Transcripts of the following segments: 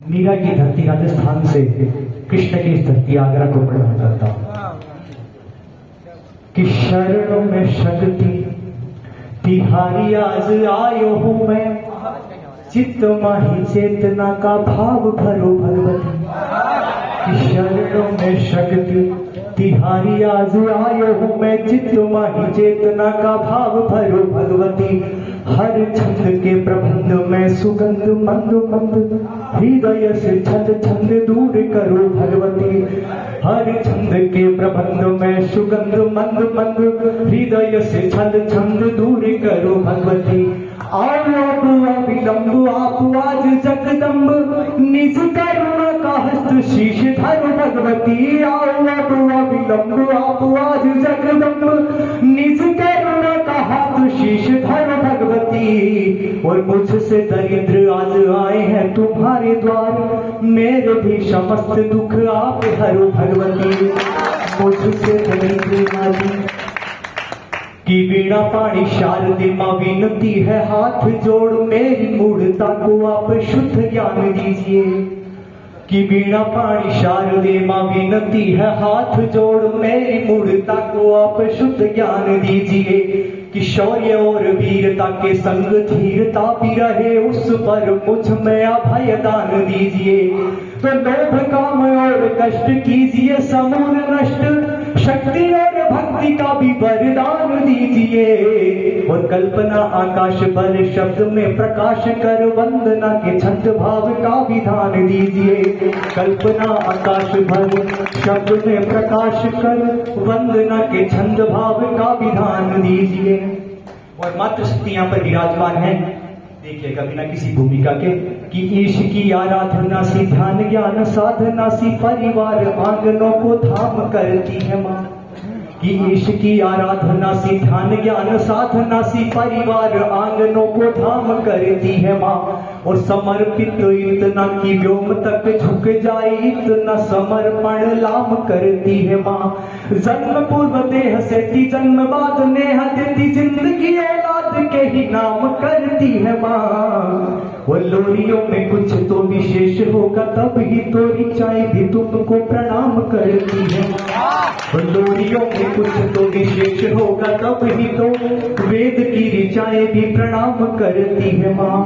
मीरा की धरती राजस्थान से कृष्ण की इस धरती आगरा को प्रणाम करता हूँ कि शरणों में शक्ति तिहारी आज आयो हूँ मैं, चित्त माही चेतना का भाव भरो भगवती। कि शरणों में शक्ति तिहारी आज आयो हूँ मैं, चित्त माही चेतना का भाव भरो भगवती। हर छंद के प्रबंध में सुगंध मंद मंद, हृदय से छंद छंद दूर करो भगवती। हर छंद के प्रबंध में सुगंध मंद मंद, हृदय से छंद छंद दूर करो भगवती। आओ अब अविलंब आप आज जगदम्ब, निज करुणा का हस्त शीश धरो भगवती। आओ अब अविलंब आप आज जगदम्ब, निज करुणा का हाथ शीश धरो भगवती। और मुझसे दरिद्र आज आए हैं तुम्हारे द्वार, मेरे भी समस्त दुख आप हरो भगवती। मुझसे दरिद्र आज की वीणा पाणी शारदे मां विनती है, हाथ जोड़ मेरी मूढ़ता को आप शुद्ध ज्ञान दीजिए। कि वीणा पाणी शारदे मां विनती है, हाथ जोड़ मेरी मूढ़ता को आप शुद्ध ज्ञान दीजिए। कि शौर्य और वीरता के संग धीरता भी रहे, उस पर मुझ में अभय दान दीजिए। तो लोभ काम और कष्ट कीजिए समूल नष्ट, शक्ति और भक्ति का भी वरदान दीजिए। और कल्पना आकाश पर शब्द में प्रकाश कर, वंदना के छंद भाव का विधान दीजिए। कल्पना आकाश भर शब्द में प्रकाश कर, वंदना के छंद भाव का विधान दीजिए। और मात्र शक्ति यहाँ पर विराजमान है, देखिएगा बिना किसी भूमिका के। कि ईश की आराधना सी ध्यान ज्ञान साधना सी, परिवार आंगनों को धाम करती है माँ। कि ईश की आराधना सी ध्यान ज्ञान साधना सी, परिवार आंगनों को धाम करती है माँ। और समर्पित इतना कि व्योम तक झुक जाए, इतना समर्पण लाम करती है माँ। जन्म पूर्व देह से थी, जन्म बाद नेह देती, जिंदगी औलाद के ही नाम करती है माँ। वो लोरियों में कुछ तो विशेष होगा, तब ही तो ऋचाएं भी तुमको प्रणाम करती है। वो लोरियों में कुछ तो विशेष होगा, तब ही तो वेद की ऋचाएं भी प्रणाम करती है माँ।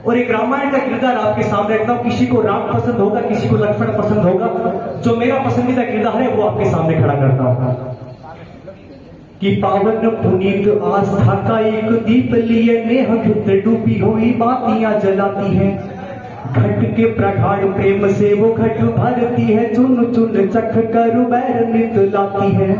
और एक रामायण का किरदार आपके सामने रखता हूं। किसी को राम पसंद होगा, किसी को लक्ष्मण पसंद होगा, जो मेरा पसंदीदा किरदार है वो आपके सामने खड़ा करता हूं। कि पावन पुनीत आस्था का एक दीप लिए, नेह भितर डूबी हुई बातियां जलाती है। घट के प्रगाढ़ प्रेम से वो घट भरती है, चुन चुन चख कर बैर नित लाती है।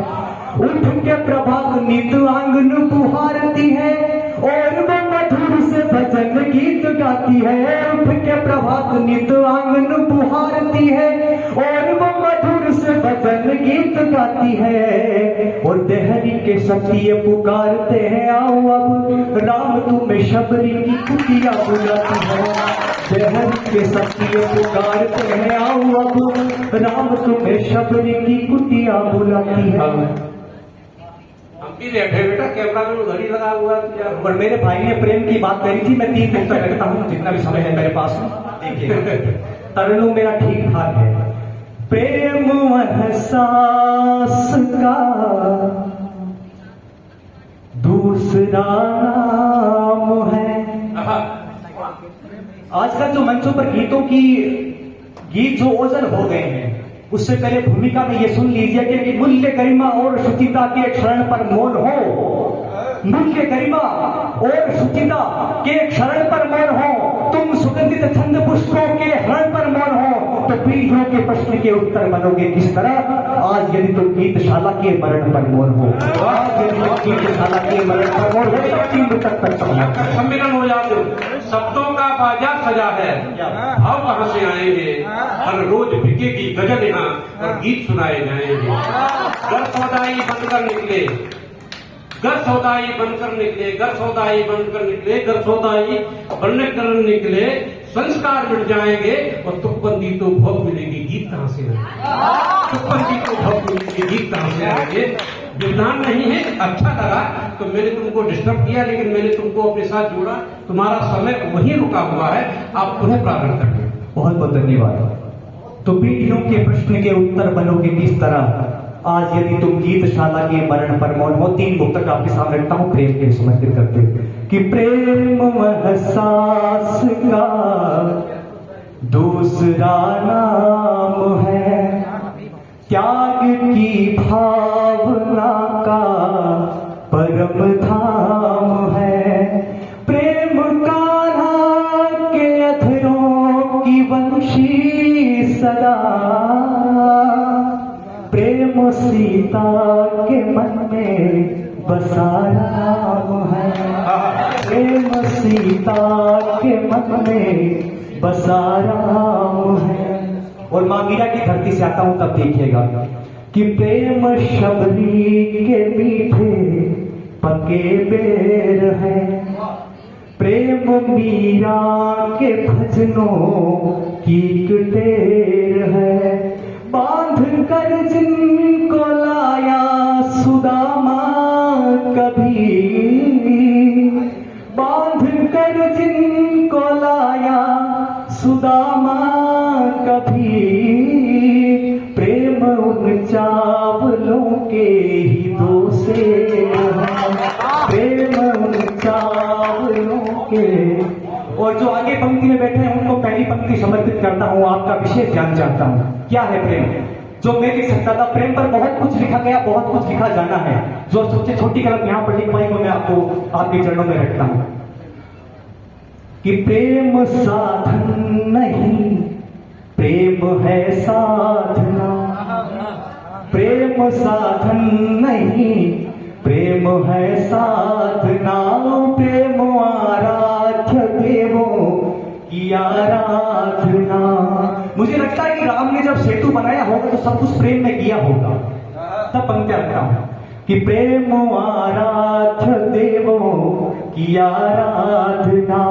उठ के प्रभात नित आंगन पुहारती है, और वो मधुर से भजन गीत गाती है। उठ के प्रभात नित आंगन पुहारती है, और वो मधुर से भजन गीत गाती है। और देहरी के सत्य पुकारते हैं, आओ अब राम तुम्हें शबरी की कुटिया बुलाती है। देहरी के सत्य पुकारते हैं, आओ अब राम तुम्हें शबरी की कुटिया बुलाती है। बैठे बेटा, कैमरा में घड़ी लगा हुआ है। और मेरे भाई ने प्रेम की बात करी थी, मैं 3 मिनट तक रखता हूँ जितना भी समय है मेरे पास। देखिए तरनू मेरा ठीक ठाक है। प्रेम एहसास का दूसरा नाम है। आजकल जो मंचों पर गीत जो ओझल हो गए हैं, उससे पहले भूमिका में ये सुन लीजिए कि मूल्य गरिमा और शुचिता के क्षरण पर मौन हो। मूल्य गरिमा और शुचिता के क्षरण पर मौन हो। तुम सुगंधित छंद पुष्पों के हरण पर मौन हो, तो पीढ़ियों के प्रश्न के उत्तर बनोगे किस तरह। आज यदि तुम गीतशाला के मरण पर मौन हो, आज यदि तुम गीतशाला के मरण पर मौन हो, तो 3 तक सम्मेलन हो जाते। शब्दों का बाजार सजा है, भाव कहां से आएंगे। हर रोज बिकेगी गजल यहाँ, और गीत सुनाए जाएंगे। घर सौदाई बनकर निकले, घर सौदाई बनकर निकले, घर सौदाई बनकर निकले, घर सौदाई बनकर निकले। संस्कार मिट जाएंगे, और तुकबंदी तो भोग मिलेगी, गीत कहां से आएंगे। तुकबंदी तो भोग मिलेगी, गीत कहां से आएंगे। विधान नहीं है, अच्छा लगा तो मैंने तुमको डिस्टर्ब किया, लेकिन मैंने तुमको अपने साथ जोड़ा। तुम्हारा समय वहीं रुका हुआ है, आप पुनः प्रारंभ करें। बहुत बहुत धन्यवाद। तो बेटियों के प्रश्न के उत्तर बनोगे किस तरह? आज यदि तुम गीतशाला के मरण पर मौन हो, 3 मुक्तक आपके सामने रखता हूं प्रेम के समर्पित करते कि प्रेम वह सास का दूसरा नाम है, त्याग की भावना का परम धाम है। प्रेम कान्हा के अधरों की वंशी सदा, प्रेम सीता के मन में बसा राम है। प्रेम सीता के मन में बसा राम है। और मां मीरा की धरती से आता हूं तब देखिएगा कि प्रेम शबरी के मीठे पके बेर है, प्रेम मीरा के भजनों की कटेर है। बांध कर जिनको लाया सुदामा कभी, बांध कर जिनको लाया सुदामा कभी, प्रेम उन चावलों के ही दो से है, प्रेम उन चावलों के। और जो आगे पंक्ति में बैठे हैं उनको पहली पंक्ति समर्पित करता हूं, आपका विशेष ध्यान चाहता हूं। क्या है प्रेम? जो मैं लिख सकता था, प्रेम पर बहुत कुछ लिखा गया, बहुत कुछ लिखा जाना है। जो सबसे छोटी कलम यहां पर लिख पाई वो मैं आपको आपके चरणों में रखता हूं कि प्रेम साधन नहीं, प्रेम है साधना। प्रेम साधन नहीं, प्रेम है साधना। प्रेम आराध्य देवों की आराधना। मुझे लगता है कि राम ने जब सेतु बनाया होगा तो सब कुछ प्रेम में किया होगा। तब पंक्तियां रखता हूं कि प्रेम आराध्य देवों की आराधना।